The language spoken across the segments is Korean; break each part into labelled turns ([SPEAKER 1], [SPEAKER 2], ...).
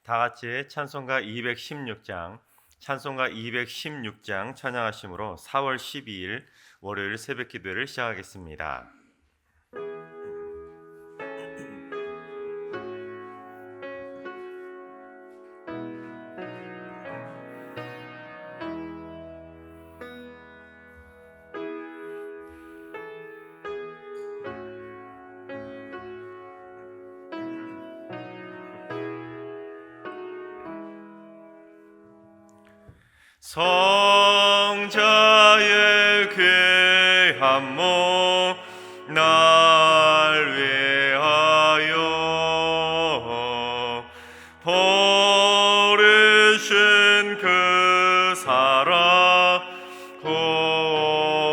[SPEAKER 1] 다 같이 찬송가 216장 찬양하심으로 4월 12일 월요일 새벽 기도를 시작하겠습니다. 성자의 귀한 몸 날 위하여 버리신 그 사랑 고마워라.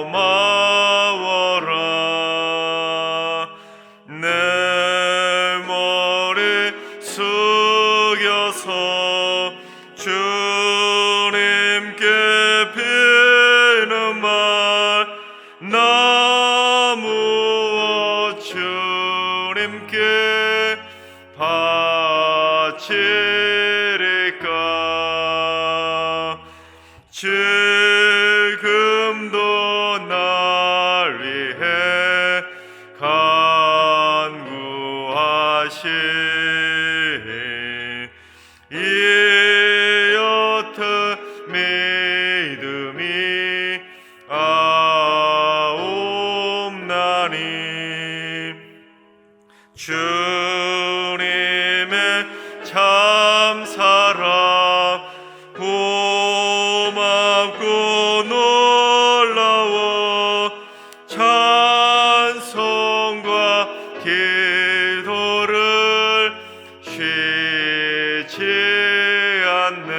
[SPEAKER 1] 내 머리 숙여서 주님께 비는 말 나무어 주님께 바치리까. 지금도 날 위해 간구하시 이 옅은 믿음이 아옵나니 주님의 참사랑 고맙고 놀라워 찬송과 기도를 쉬지 않네.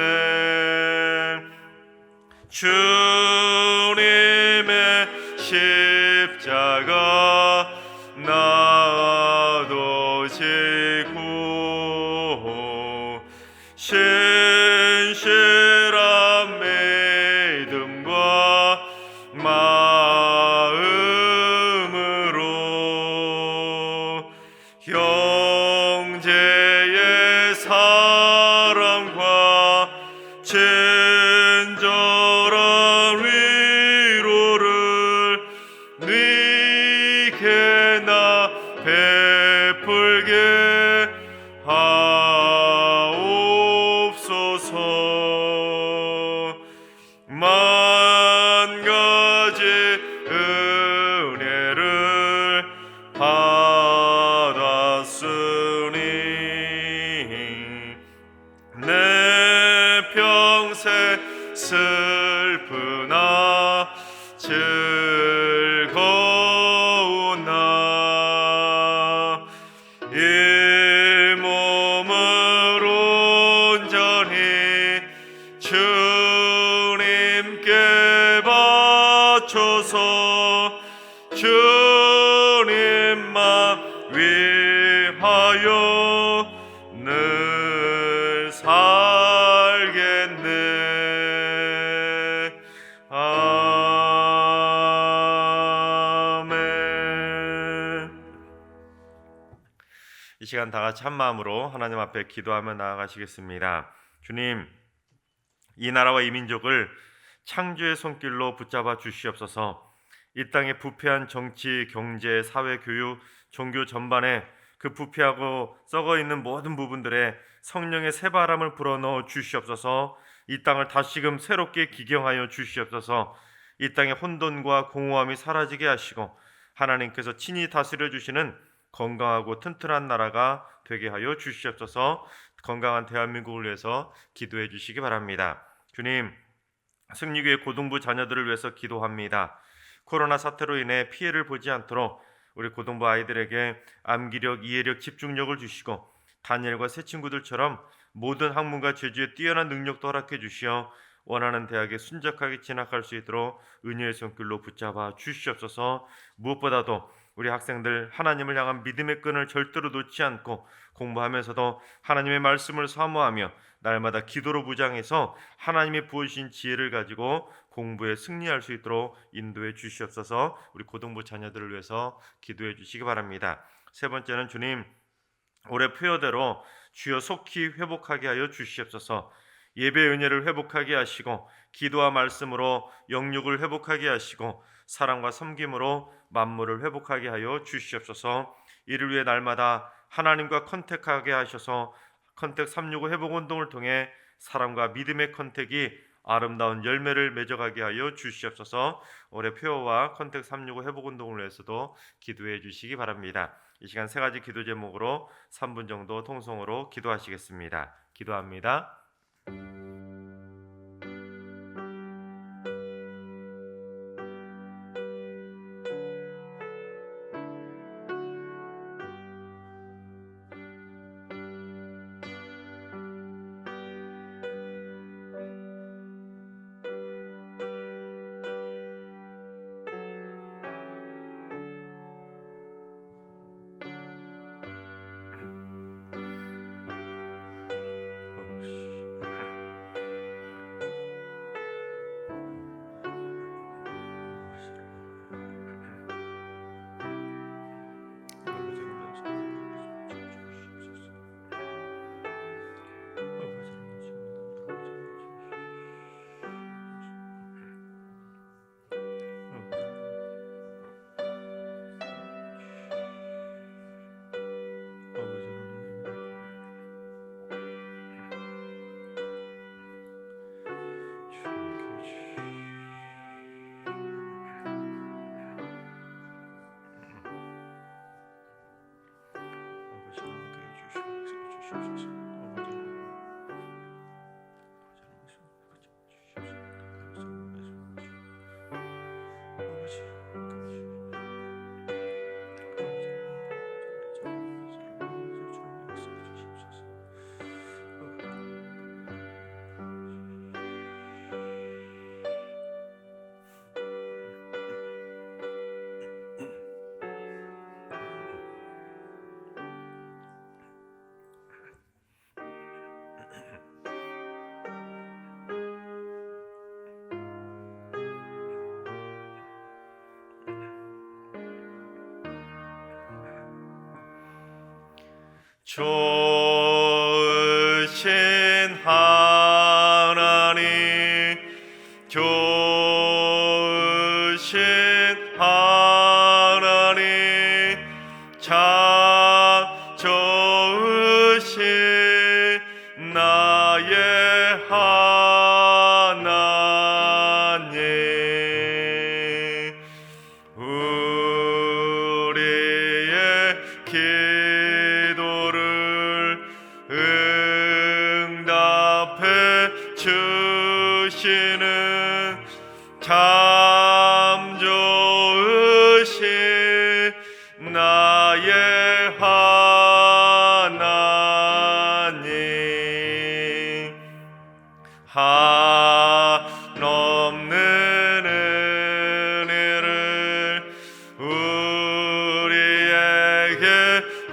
[SPEAKER 1] 주님의 십자가 나도 지고 신실한 믿음과 마음으로 형제의 사랑과 친절한 위로를 네게 나 베풀게 하옵소서. 만 가지 은혜를 받았으니 내 평생 슬프나 즐거우나 이 몸을 온전히 주님께 바쳐서 주님만 위하여 늘 살겠네. 아멘. 이 시간 다 같이 한 마음으로 하나님 앞에 기도하며 나아가시겠습니다. 주님, 이 나라와 이 민족을 창조의 손길로 붙잡아 주시옵소서. 이 땅의 부패한 정치, 경제, 사회, 교육, 종교 전반에 그 부패하고 썩어 있는 모든 부분들에 성령의 새바람을 불어넣어 주시옵소서. 이 땅을 다시금 새롭게 기경하여 주시옵소서. 이 땅의 혼돈과 공허함이 사라지게 하시고 하나님께서 친히 다스려 주시는 건강하고 튼튼한 나라가 되게 하여 주시옵소서. 건강한 대한민국을 위해서 기도해 주시기 바랍니다. 주님, 승리교회 고등부 자녀들을 위해서 기도합니다. 코로나 사태로 인해 피해를 보지 않도록 우리 고등부 아이들에게 암기력, 이해력, 집중력을 주시고 다니엘과 새 친구들처럼 모든 학문과 재주에 뛰어난 능력도 허락해 주시어 원하는 대학에 순적하게 진학할 수 있도록 은혜의 손길로 붙잡아 주시옵소서. 무엇보다도 우리 학생들 하나님을 향한 믿음의 끈을 절대로 놓지 않고 공부하면서도 하나님의 말씀을 사모하며 날마다 기도로 무장해서 하나님의 부어주신 지혜를 가지고 공부에 승리할 수 있도록 인도해 주시옵소서. 우리 고등부 자녀들을 위해서 기도해 주시기 바랍니다. 세 번째는 주님, 올해 표어대로 주여 속히 회복하게 하여 주시옵소서. 예배의 은혜를 회복하게 하시고 기도와 말씀으로 영육을 회복하게 하시고 사랑과 섬김으로 만물을 회복하게 하여 주시옵소서. 이를 위해 날마다 하나님과 컨택하게 하셔서 컨택 365 회복운동을 통해 사랑과 믿음의 컨택이 아름다운 열매를 맺어가게 하여 주시옵소서. 올해 폐허와 컨택 365 회복운동을 위해서도 기도해 주시기 바랍니다. 이 시간 세 가지 기도 제목으로 3분 정도 통성으로 기도하시겠습니다. 기도합니다. 좋으신 하나님, 좋으신 하나님, 참 좋으신 나의 하나님, 우리의 응답해 주시는 참 좋으신 나의 하나님, 한없는 은혜를 우리에게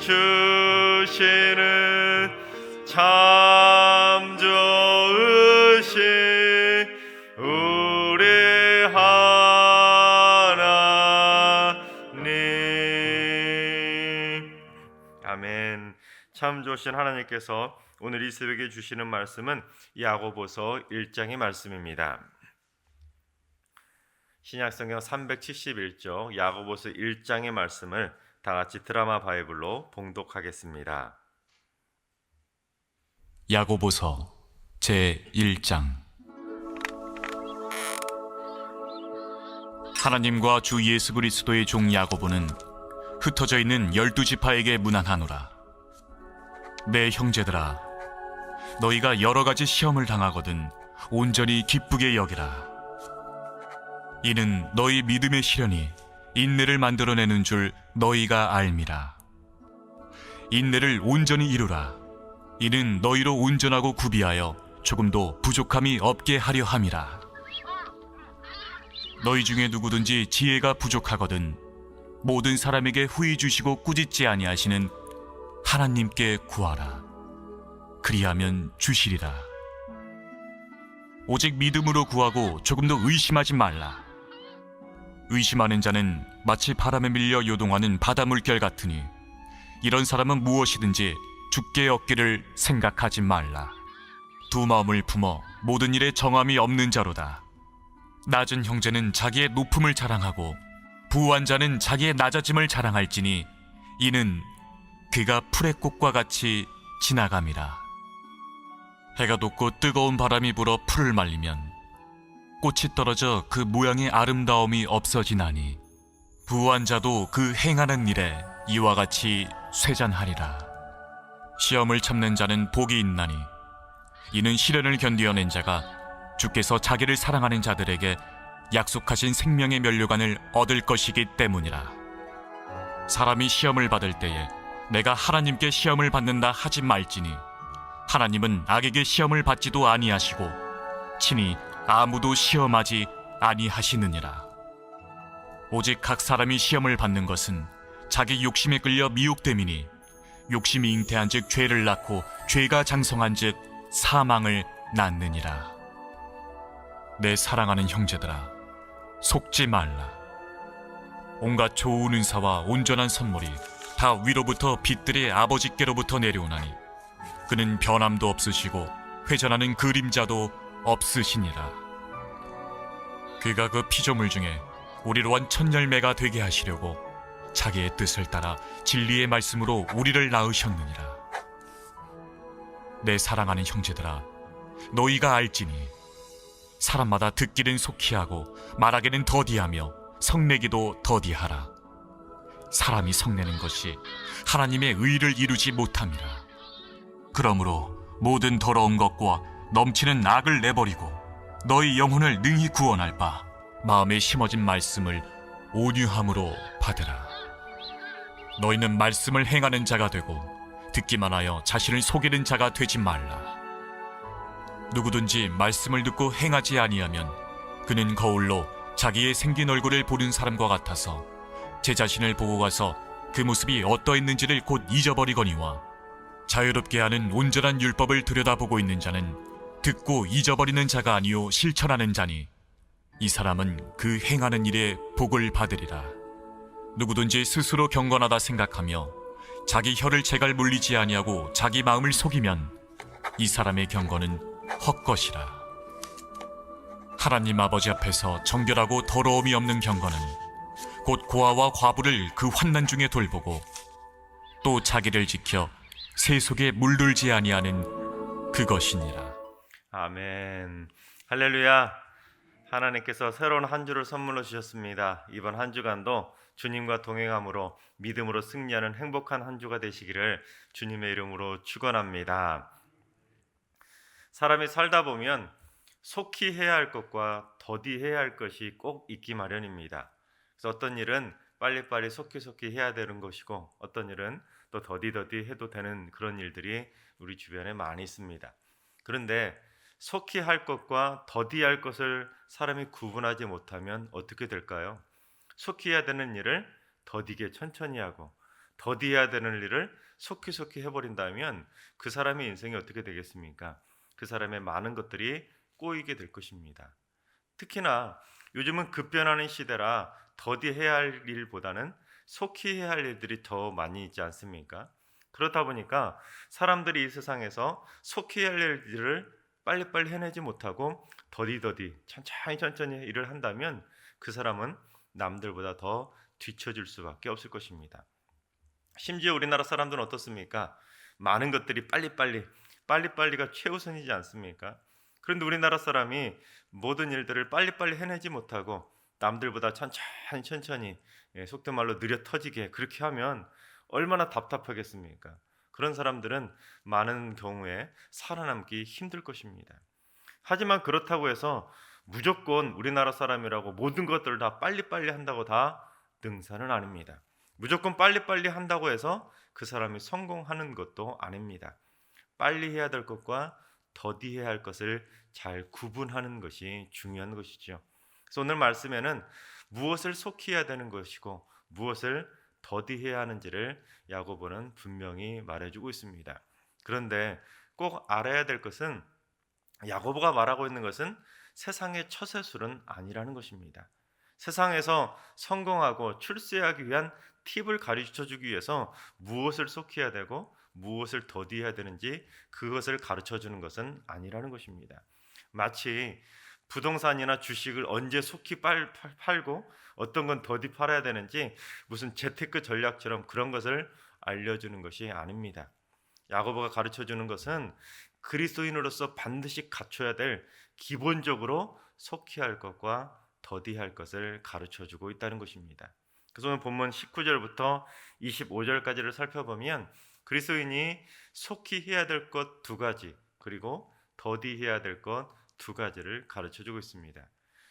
[SPEAKER 1] 주시는 참 좋으신 우리 하나님. 아멘. 참 좋으신 하나님께서 오늘 이 새벽에 주시는 말씀은 야고보서 1장의 말씀입니다. 신약성경 371쪽 야고보서 1장의 말씀을 다 같이 드라마 바이블로 봉독하겠습니다.
[SPEAKER 2] 야고보서 제1장. 하나님과 주 예수 그리스도의 종 야고보는 흩어져 있는 12지파에게 문안하노라. 내 형제들아, 너희가 여러 가지 시험을 당하거든 온전히 기쁘게 여기라. 이는 너희 믿음의 시련이 인내를 만들어내는 줄 너희가 알미라. 인내를 온전히 이루라. 이는 너희로 온전하고 구비하여 조금도 부족함이 없게 하려 함이라. 너희 중에 누구든지 지혜가 부족하거든 모든 사람에게 후히 주시고 꾸짖지 아니하시는 하나님께 구하라. 그리하면 주시리라. 오직 믿음으로 구하고 조금도 의심하지 말라. 의심하는 자는 마치 바람에 밀려 요동하는 바다 물결 같으니 이런 사람은 무엇이든지 죽게 얻기를 생각하지 말라. 두 마음을 품어 모든 일에 정함이 없는 자로다. 낮은 형제는 자기의 높음을 자랑하고 부한 자는 자기의 낮아짐을 자랑할지니 이는 그가 풀의 꽃과 같이 지나감이라. 해가 돋고 뜨거운 바람이 불어 풀을 말리면 꽃이 떨어져 그 모양의 아름다움이 없어지나니 부한 자도 그 행하는 일에 이와 같이 쇠잔하리라. 시험을 참는 자는 복이 있나니 이는 시련을 견디어낸 자가 주께서 자기를 사랑하는 자들에게 약속하신 생명의 면류관을 얻을 것이기 때문이라. 사람이 시험을 받을 때에 내가 하나님께 시험을 받는다 하지 말지니 하나님은 악에게 시험을 받지도 아니하시고 친히 아무도 시험하지 아니하시느니라. 오직 각 사람이 시험을 받는 것은 자기 욕심에 끌려 미혹됨이니 욕심이 잉태한즉 죄를 낳고 죄가 장성한즉 사망을 낳느니라. 내 사랑하는 형제들아, 속지 말라. 온갖 좋은 은사와 온전한 선물이 다 위로부터 빛들의 아버지께로부터 내려오나니 그는 변함도 없으시고 회전하는 그림자도 없으시니라. 그가 그 피조물 중에 우리로 한 첫 열매가 되게 하시려고 자기의 뜻을 따라 진리의 말씀으로 우리를 낳으셨느니라. 내 사랑하는 형제들아, 너희가 알지니 사람마다 듣기는 속히 하고 말하기는 더디하며 성내기도 더디하라. 사람이 성내는 것이 하나님의 의를 이루지 못함이라. 그러므로 모든 더러운 것과 넘치는 악을 내버리고 너희 영혼을 능히 구원할 바 마음에 심어진 말씀을 온유함으로 받으라. 너희는 말씀을 행하는 자가 되고 듣기만 하여 자신을 속이는 자가 되지 말라. 누구든지 말씀을 듣고 행하지 아니하면 그는 거울로 자기의 생긴 얼굴을 보는 사람과 같아서 제 자신을 보고 가서 그 모습이 어떠했는지를 곧 잊어버리거니와 자유롭게 하는 온전한 율법을 들여다보고 있는 자는 듣고 잊어버리는 자가 아니요 실천하는 자니 이 사람은 그 행하는 일에 복을 받으리라. 누구든지 스스로 경건하다 생각하며 자기 혀를 제갈 물리지 아니하고 자기 마음을 속이면 이 사람의 경건은 헛것이라. 하나님 아버지 앞에서 정결하고 더러움이 없는 경건은 곧 고아와 과부를 그 환난 중에 돌보고 또 자기를 지켜 새 속에 물들지 아니하는 그것이니라.
[SPEAKER 1] 아멘. 할렐루야. 하나님께서 새로운 한 주를 선물로 주셨습니다. 이번 한 주간도 주님과 동행함으로 믿음으로 승리하는 행복한 한 주가 되시기를 주님의 이름으로 축원합니다. 사람이 살다 보면 속히 해야 할 것과 더디 해야 할 것이 꼭 있기 마련입니다. 그래서 어떤 일은 빨리빨리 속히 해야 되는 것이고 어떤 일은 또 더디 해도 되는 그런 일들이 우리 주변에 많이 있습니다. 그런데 속히 할 것과 더디 할 것을 사람이 구분하지 못하면 어떻게 될까요? 속히 해야 되는 일을 더디게 천천히 하고 더디 해야 되는 일을 속히 해버린다면 그 사람의 인생이 어떻게 되겠습니까? 그 사람의 많은 것들이 꼬이게 될 것입니다. 특히나 요즘은 급변하는 시대라 더디 해야 할 일보다는 속히 해야 할 일들이 더 많이 있지 않습니까? 그렇다 보니까 사람들이 이 세상에서 속히 해야 할 일들을 빨리빨리 해내지 못하고 더디 천천히 일을 한다면 그 사람은 남들보다 더 뒤처질 수밖에 없을 것입니다. 심지어 우리나라 사람들은 어떻습니까? 많은 것들이 빨리빨리가 최우선이지 않습니까? 그런데 우리나라 사람이 모든 일들을 빨리빨리 해내지 못하고 남들보다 천천히 속된 말로 느려 터지게 그렇게 하면 얼마나 답답하겠습니까? 그런 사람들은 많은 경우에 살아남기 힘들 것입니다. 하지만 그렇다고 해서 무조건 우리나라 사람이라고 모든 것들을 다 빨리빨리 한다고 다 능사는 아닙니다. 무조건 빨리빨리 한다고 해서 그 사람이 성공하는 것도 아닙니다. 빨리 해야 될 것과 더디 해야 할 것을 잘 구분하는 것이 중요한 것이죠. 그래서 오늘 말씀에는 무엇을 속히 해야 되는 것이고 무엇을 더디해야 하는지를 야고보는 분명히 말해주고 있습니다. 그런데 꼭 알아야 될 것은 야고보가 말하고 있는 것은 세상의 처세술은 아니라는 것입니다. 세상에서 성공하고 출세하기 위한 팁을 가르쳐 주기 위해서 무엇을 속해야 되고 무엇을 더디해야 되는지 그것을 가르쳐 주는 것은 아니라는 것입니다. 마치 부동산이나 주식을 언제 속히 팔고 어떤 건 더디 팔아야 되는지 무슨 재테크 전략처럼 그런 것을 알려주는 것이 아닙니다. 야고보가 가르쳐 주는 것은 그리스도인으로서 반드시 갖춰야 될 기본적으로 속히 할 것과 더디할 것을 가르쳐 주고 있다는 것입니다. 그래서 오늘 본문 19절부터 25절까지를 살펴보면 그리스도인이 속히 해야 될 것 두 가지 그리고 더디해야 될 것 두 가지를 가르쳐 주고 있습니다.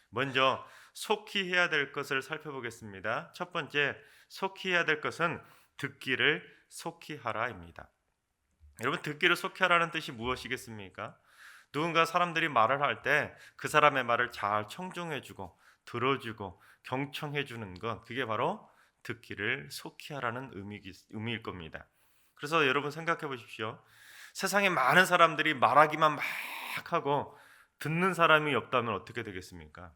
[SPEAKER 1] 먼저 속히 해야 될 것을 살펴보겠습니다. 첫 번째, 속히 해야 될 것은 듣기를 속히 하라입니다. 여러분, 듣기를 속히 하라는 뜻이 무엇이겠습니까? 누군가 사람들이 말을 할 때 그 사람의 말을 잘 청중해주고 들어주고 경청해주는 것, 그게 바로 듣기를 속히 하라는 의미일 겁니다. 그래서 여러분 생각해 보십시오. 세상에 많은 사람들이 말하기만 막 하고 듣는 사람이 없다면 어떻게 되겠습니까?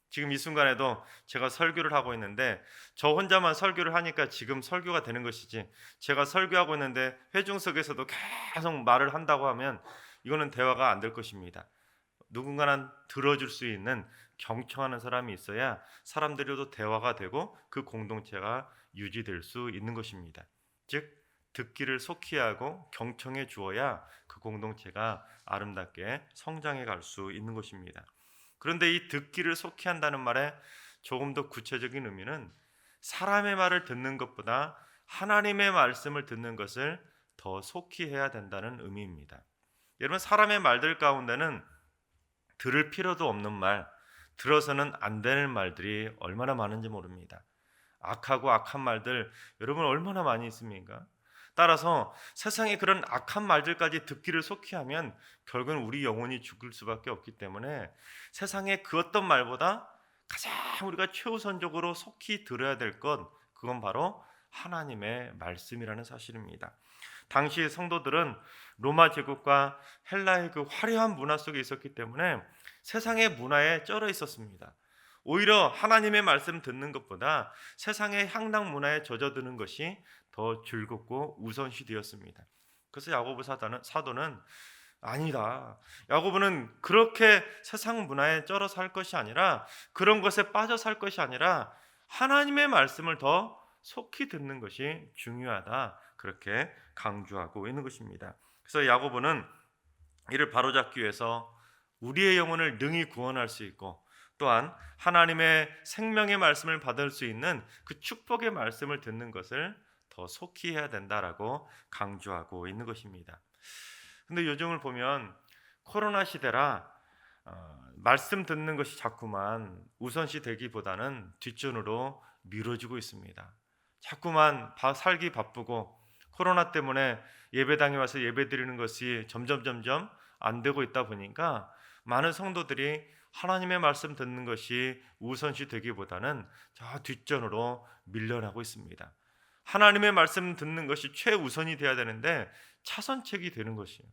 [SPEAKER 1] 지금 이 순간에도 제가 설교를 하고 있는데 저 혼자만 설교를 하니까 지금 설교가 되는 것이지, 제가 설교하고 있는데 회중 속에서도 계속 말을 한다고 하면 이거는 대화가 안 될 것입니다. 누군가는 들어줄 수 있는 경청하는 사람이 있어야 사람들과도 대화가 되고 그 공동체가 유지될 수 있는 것입니다. 즉 듣기를 속히 하고 경청해 주어야 그 공동체가 아름답게 성장해 갈 수 있는 것입니다. 그런데 이 듣기를 속히 한다는 말에 조금 더 구체적인 의미는 사람의 말을 듣는 것보다 하나님의 말씀을 듣는 것을 더 속히 해야 된다는 의미입니다. 여러분, 사람의 말들 가운데는 들을 필요도 없는 말, 들어서는 안 되는 말들이 얼마나 많은지 모릅니다. 악하고 악한 말들 여러분 얼마나 많이 있습니까? 따라서 세상에 그런 악한 말들까지 듣기를 속히 하면 결국은 우리 영혼이 죽을 수밖에 없기 때문에 세상에 그 어떤 말보다 가장 우리가 최우선적으로 속히 들어야 될 것, 그건 바로 하나님의 말씀이라는 사실입니다. 당시 성도들은 로마 제국과 헬라의 그 화려한 문화 속에 있었기 때문에 세상의 문화에 쩔어 있었습니다. 오히려 하나님의 말씀 듣는 것보다 세상의 향락 문화에 젖어드는 것이 더 즐겁고 우선시 되었습니다. 그래서 야고보 사도는 아니다, 야고보는 그렇게 세상 문화에 쩔어 살 것이 아니라, 그런 것에 빠져 살 것이 아니라 하나님의 말씀을 더 속히 듣는 것이 중요하다, 그렇게 강조하고 있는 것입니다. 그래서 야고보는 이를 바로잡기 위해서 우리의 영혼을 능히 구원할 수 있고 또한 하나님의 생명의 말씀을 받을 수 있는 그 축복의 말씀을 듣는 것을 더 속히 해야 된다라고 강조하고 있는 것입니다. 근데 요즘을 보면 코로나 시대라 말씀 듣는 것이 자꾸만 우선시 되기보다는 뒷전으로 미뤄지고 있습니다. 자꾸만 살기 바쁘고 코로나 때문에 예배당에 와서 예배 드리는 것이 점점 안 되고 있다 보니까 많은 성도들이 하나님의 말씀 듣는 것이 우선시 되기보다는 저 뒷전으로 밀려나고 있습니다. 하나님의 말씀 듣는 것이 최우선이 돼야 되는데 차선책이 되는 것이에요.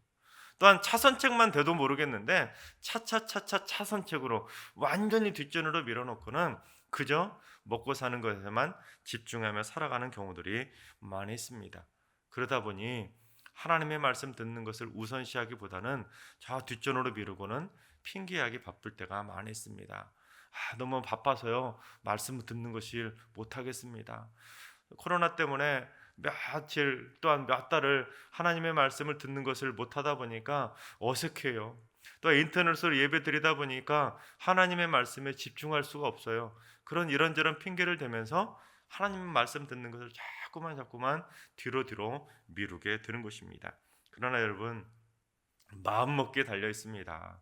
[SPEAKER 1] 또한 차선책만 돼도 모르겠는데 차선책으로 완전히 뒷전으로 밀어놓고는 그저 먹고 사는 것에만 집중하며 살아가는 경우들이 많이 있습니다. 그러다 보니 하나님의 말씀 듣는 것을 우선시하기보다는 저 뒷전으로 미루고는 핑계하기 바쁠 때가 많이 있습니다. 너무 바빠서요, 말씀 듣는 것을 못하겠습니다. 코로나 때문에 며칠 또한 몇 달을 하나님의 말씀을 듣는 것을 못하다 보니까 어색해요. 또 인터넷으로 예배 드리다 보니까 하나님의 말씀에 집중할 수가 없어요. 그런 이런저런 핑계를 대면서 하나님의 말씀 듣는 것을 자꾸만 뒤로 미루게 되는 것입니다. 그러나 여러분, 마음먹기에 달려 있습니다.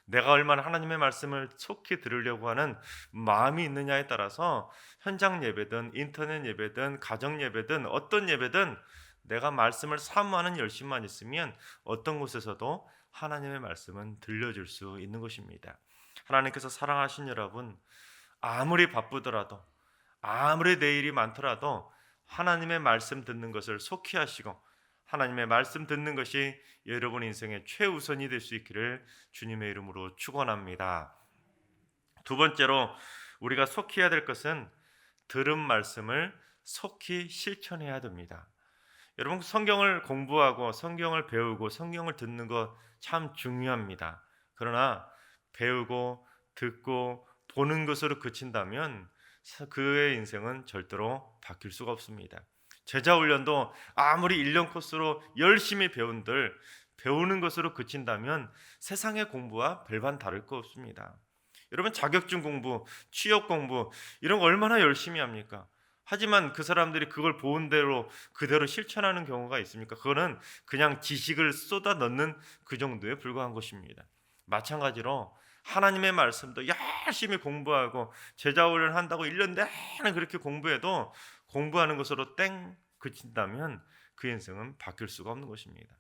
[SPEAKER 1] 내가 얼마나 하나님의 말씀을 속히 들으려고 하는 마음이 있느냐에 따라서 현장 예배든 인터넷 예배든 가정 예배든 어떤 예배든 내가 말씀을 사모하는 열심만 있으면 어떤 곳에서도 하나님의 말씀은 들려줄 수 있는 것입니다. 하나님께서 사랑하신 여러분, 아무리 바쁘더라도 아무리 내일이 많더라도 하나님의 말씀 듣는 것을 속히 하시고 하나님의 말씀 듣는 것이 여러분 인생의 최우선이 될 수 있기를 주님의 이름으로 축원합니다. 두 번째로 우리가 속히 해야 될 것은 들은 말씀을 속히 실천해야 됩니다. 여러분, 성경을 공부하고 성경을 배우고 성경을 듣는 거 참 중요합니다. 그러나 배우고 듣고 보는 것으로 그친다면 그의 인생은 절대로 바뀔 수가 없습니다. 제자 훈련도 아무리 1년 코스로 열심히 배운들 배우는 것으로 그친다면 세상의 공부와 별반 다를 거 없습니다. 여러분, 자격증 공부, 취업 공부 이런 거 얼마나 열심히 합니까? 하지만 그 사람들이 그걸 보은 대로 그대로 실천하는 경우가 있습니까? 그거는 그냥 지식을 쏟아 넣는 그 정도에 불과한 것입니다. 마찬가지로 하나님의 말씀도 열심히 공부하고 제자 훈련 한다고 1년 내내 그렇게 공부해도 공부하는 것으로 땡 그친다면 그 인생은 바뀔 수가 없는 것입니다.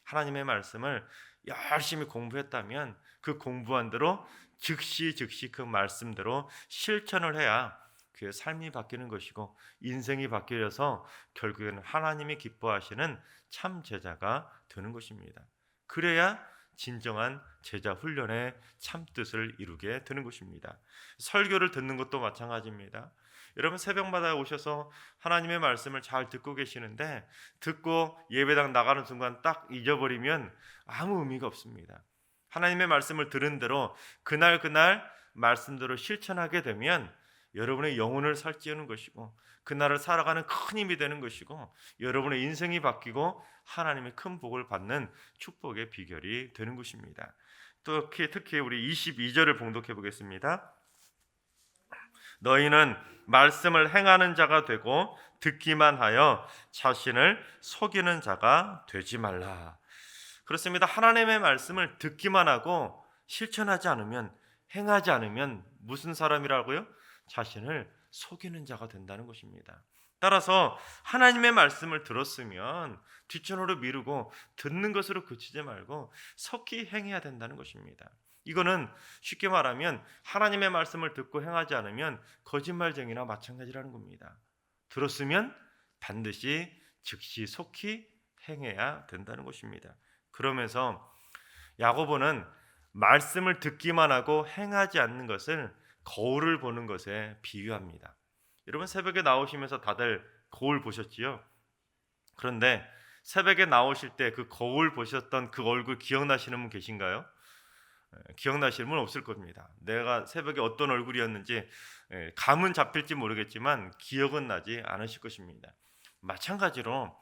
[SPEAKER 1] 하나님의 말씀을 열심히 공부했다면 그 공부한 대로 즉시 그 말씀대로 실천을 해야 그의 삶이 바뀌는 것이고 인생이 바뀌어서 결국에는 하나님이 기뻐하시는 참 제자가 되는 것입니다. 그래야 진정한 제자 훈련의 참 뜻을 이루게 되는 것입니다. 설교를 듣는 것도 마찬가지입니다. 여러분, 새벽마다 오셔서 하나님의 말씀을 잘 듣고 계시는데 듣고 예배당 나가는 순간 딱 잊어버리면 아무 의미가 없습니다. 하나님의 말씀을 들은 대로 그날 말씀대로 실천하게 되면 여러분의 영혼을 살찌우는 것이고 그날을 살아가는 큰 힘이 되는 것이고 여러분의 인생이 바뀌고 하나님의 큰 복을 받는 축복의 비결이 되는 것입니다. 또 특히 우리 22절을 봉독해 보겠습니다. 너희는 말씀을 행하는 자가 되고 듣기만 하여 자신을 속이는 자가 되지 말라. 그렇습니다. 하나님의 말씀을 듣기만 하고 실천하지 않으면, 행하지 않으면 무슨 사람이라고요? 자신을 속이는 자가 된다는 것입니다. 따라서 하나님의 말씀을 들었으면 뒷전으로 미루고 듣는 것으로 그치지 말고 속히 행해야 된다는 것입니다. 이거는 쉽게 말하면 하나님의 말씀을 듣고 행하지 않으면 거짓말쟁이나 마찬가지라는 겁니다. 들었으면 반드시 즉시 속히 행해야 된다는 것입니다. 그러면서 야고보는 말씀을 듣기만 하고 행하지 않는 것을 거울을 보는 것에 비유합니다. 여러분, 새벽에 나오시면서 다들 거울 보셨지요? 그런데 새벽에 나오실 때 그 거울 보셨던 그 얼굴 기억나시는 분 계신가요? 기억나시는 분 없을 겁니다. 내가 새벽에 어떤 얼굴이었는지 감은 잡힐지 모르겠지만 기억은 나지 않으실 것입니다. 마찬가지로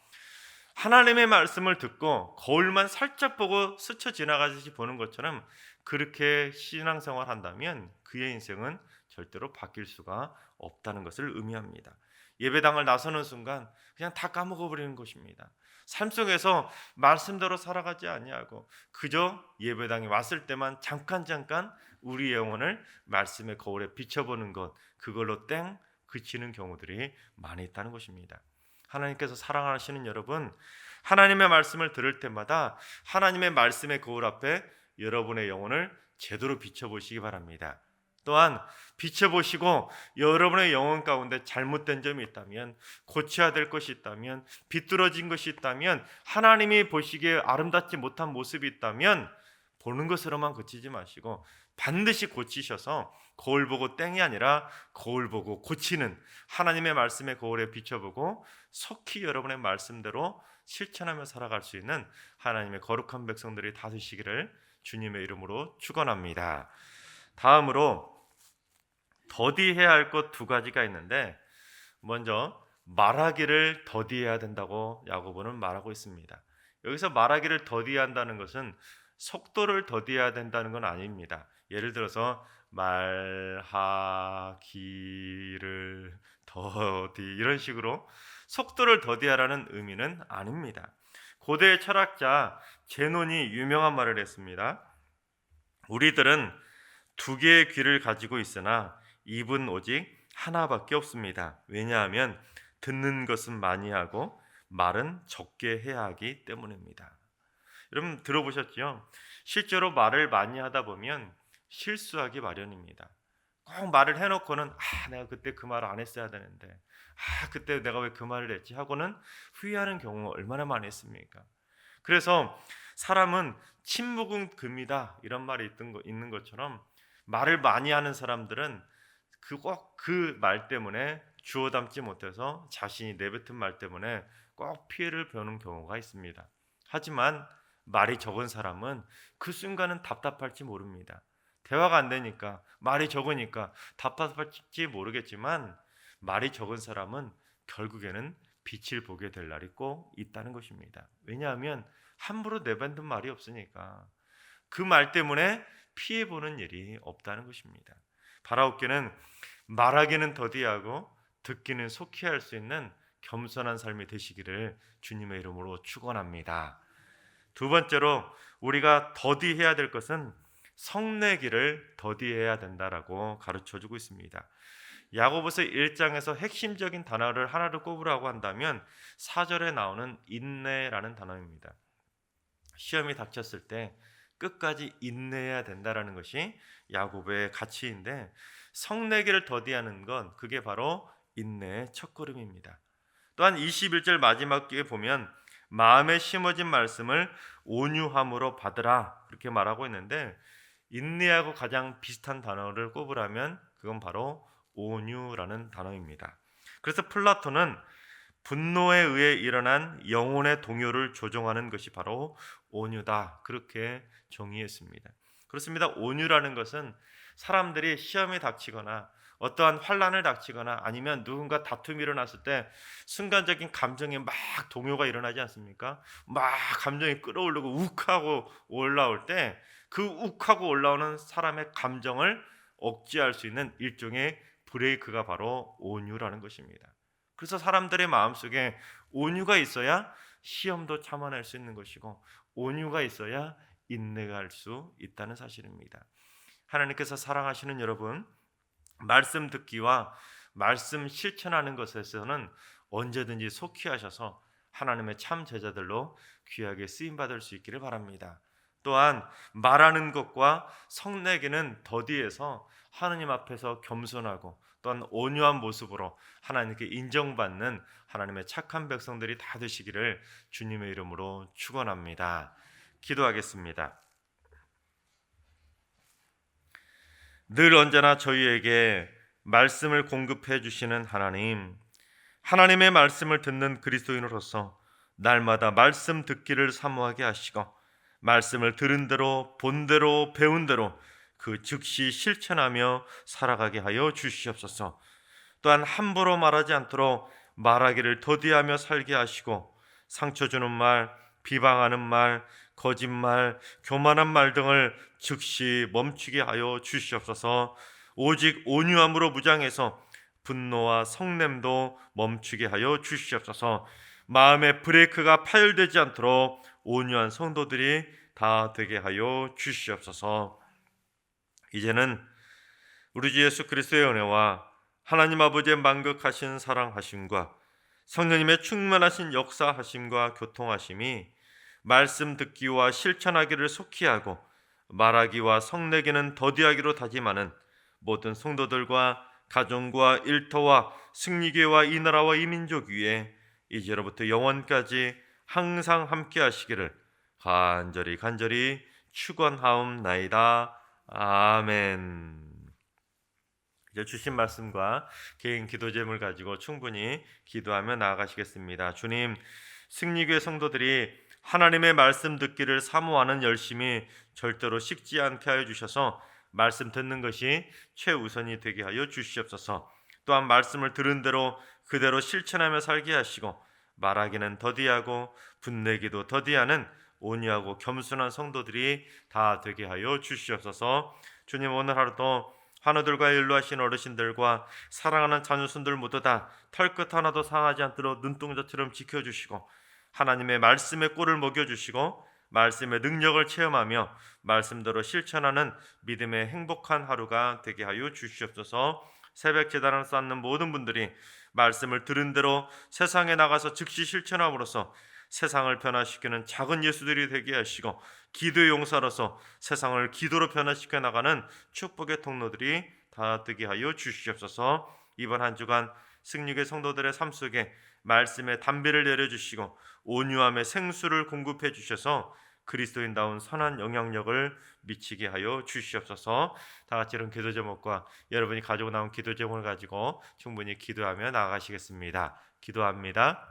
[SPEAKER 1] 하나님의 말씀을 듣고 거울만 살짝 보고 스쳐 지나가듯이 보는 것처럼 그렇게 신앙생활 한다면 그의 인생은 절대로 바뀔 수가 없다는 것을 의미합니다. 예배당을 나서는 순간 그냥 다 까먹어버리는 것입니다. 삶 속에서 말씀대로 살아가지 아니하고 그저 예배당에 왔을 때만 잠깐 우리 영혼을 말씀의 거울에 비춰보는 것, 그걸로 땡 그치는 경우들이 많이 있다는 것입니다. 하나님께서 사랑하시는 여러분, 하나님의 말씀을 들을 때마다 하나님의 말씀의 거울 앞에 여러분의 영혼을 제대로 비춰보시기 바랍니다. 또한 비춰보시고 여러분의 영혼 가운데 잘못된 점이 있다면, 고쳐야 될 것이 있다면, 비뚤어진 것이 있다면, 하나님이 보시기에 아름답지 못한 모습이 있다면 보는 것으로만 그치지 마시고 반드시 고치셔서 거울 보고 땡이 아니라 거울 보고 고치는 하나님의 말씀의 거울에 비춰보고 속히 여러분의 말씀대로 실천하며 살아갈 수 있는 하나님의 거룩한 백성들이 다 되시기를 주님의 이름으로 축원합니다. 다음으로 더디해야 할 것 2가지가 있는데, 먼저 말하기를 더디해야 된다고 야고보는 말하고 있습니다. 여기서 말하기를 더디한다는 것은 속도를 더디해야 된다는 건 아닙니다. 예를 들어서 말하기를 더디 이런 식으로 속도를 더디하라는 의미는 아닙니다. 고대 철학자 제논이 유명한 말을 했습니다. 우리들은 2개의 귀를 가지고 있으나 입은 오직 하나밖에 없습니다. 왜냐하면 듣는 것은 많이 하고 말은 적게 해야 하기 때문입니다. 여러분, 들어보셨죠? 실제로 말을 많이 하다 보면 실수하기 마련입니다. 꼭 말을 해놓고는 내가 그때 그 말을 안 했어야 되는데, 그때 내가 왜 그 말을 했지 하고는 후회하는 경우가 얼마나 많이 있습니까? 그래서 사람은 침묵은 금이다 이런 말이 있는 것처럼 말을 많이 하는 사람들은 그 말 때문에 주워 담지 못해서 자신이 내뱉은 말 때문에 꼭 피해를 보는 경우가 있습니다. 하지만 말이 적은 사람은 그 순간은 답답할지 모릅니다. 대화가 안 되니까, 말이 적으니까 답답할지 모르겠지만 말이 적은 사람은 결국에는 빛을 보게 될 날이 꼭 있다는 것입니다. 왜냐하면 함부로 내뱉는 말이 없으니까 그 말 때문에 피해 보는 일이 없다는 것입니다. 바라옵기는 말하기는 더디하고 듣기는 속히 할 수 있는 겸손한 삶이 되시기를 주님의 이름으로 축원합니다. 두 번째로 우리가 더디해야 될 것은 성내기를 더디해야 된다라고 가르쳐주고 있습니다. 야고보서 1장에서 핵심적인 단어를 하나를 꼽으라고 한다면 4절에 나오는 인내라는 단어입니다. 시험이 닥쳤을 때 끝까지 인내해야 된다라는 것이 야고보의 가치인데, 성내기를 더디하는 건 그게 바로 인내의 첫걸음입니다. 또한 21절 마지막에 보면 마음에 심어진 말씀을 온유함으로 받으라 그렇게 말하고 있는데, 인내하고 가장 비슷한 단어를 꼽으라면 그건 바로 온유라는 단어입니다. 그래서 플라톤은 분노에 의해 일어난 영혼의 동요를 조종하는 것이 바로 온유다 그렇게 정의했습니다. 그렇습니다. 온유라는 것은 사람들이 시험에 닥치거나 어떠한 환난을 닥치거나 아니면 누군가 다툼이 일어났을 때 순간적인 감정에 막 동요가 일어나지 않습니까? 막 감정이 끌어오르고 욱하고 올라올 때 그 욱하고 올라오는 사람의 감정을 억제할 수 있는 일종의 브레이크가 바로 온유라는 것입니다. 그래서 사람들의 마음속에 온유가 있어야 시험도 참아낼 수 있는 것이고, 온유가 있어야 인내가 할 수 있다는 사실입니다. 하나님께서 사랑하시는 여러분, 말씀 듣기와 말씀 실천하는 것에서는 언제든지 속히 하셔서 하나님의 참 제자들로 귀하게 쓰임받을 수 있기를 바랍니다. 또한 말하는 것과 성내기는 더디해서 하나님 앞에서 겸손하고 또한 온유한 모습으로 하나님께 인정받는 하나님의 착한 백성들이 다 되시기를 주님의 이름으로 축원합니다. 기도하겠습니다. 늘 언제나 저희에게 말씀을 공급해 주시는 하나님, 하나님의 말씀을 듣는 그리스도인으로서 날마다 말씀 듣기를 사모하게 하시고, 말씀을 들은 대로 본 대로 배운 대로 그 즉시 실천하며 살아가게 하여 주시옵소서. 또한 함부로 말하지 않도록 말하기를 더디하며 살게 하시고, 상처 주는 말, 비방하는 말, 거짓말, 교만한 말 등을 즉시 멈추게 하여 주시옵소서. 오직 온유함으로 무장해서 분노와 성냄도 멈추게 하여 주시옵소서. 마음의 브레이크가 파열되지 않도록 온유한 성도들이 다 되게 하여 주시옵소서. 이제는 우리 주 예수 그리스도의 은혜와 하나님 아버지의 만극하신 사랑하심과 성령님의 충만하신 역사하심과 교통하심이 말씀 듣기와 실천하기를 속히 하고 말하기와 성내기는 더디하기로 다짐하는 모든 성도들과 가정과 일터와 승리교회와 이 나라와 이 민족 위에 이제로부터 영원까지 항상 함께 하시기를 간절히 축원하옵나이다. 아멘. 이제 주신 말씀과 개인 기도 제목을 가지고 충분히 기도하며 나아가시겠습니다. 주님, 승리교회 성도들이 하나님의 말씀 듣기를 사모하는 열심이 절대로 식지 않게 하여 주셔서 말씀 듣는 것이 최우선이 되게 하여 주시옵소서. 또한 말씀을 들은 대로 그대로 실천하며 살게 하시고 말하기는 더디하고 분내기도 더디하는 온유하고 겸손한 성도들이 다 되게 하여 주시옵소서. 주님, 오늘 하루도 환우들과 연로하신 어르신들과 사랑하는 자녀손들 모두 다 털끝 하나도 상하지 않도록 눈동자처럼 지켜주시고 하나님의 말씀의 꼴을 먹여주시고 말씀의 능력을 체험하며 말씀대로 실천하는 믿음의 행복한 하루가 되게 하여 주시옵소서. 새벽 제단을 쌓는 모든 분들이 말씀을 들은 대로 세상에 나가서 즉시 실천함으로써 세상을 변화시키는 작은 예수들이 되게 하시고 기도의 용사로서 세상을 기도로 변화시켜 나가는 축복의 통로들이 다 되게 하여 주시옵소서. 이번 한 주간 승리교회 성도들의 삶 속에 말씀의 담비를 내려주시고 온유함의 생수를 공급해 주셔서 그리스도인다운 선한 영향력을 미치게 하여 주시옵소서. 다 같이 이런 기도 제목과 여러분이 가지고 나온 기도 제목을 가지고 충분히 기도하며 나아가시겠습니다. 기도합니다.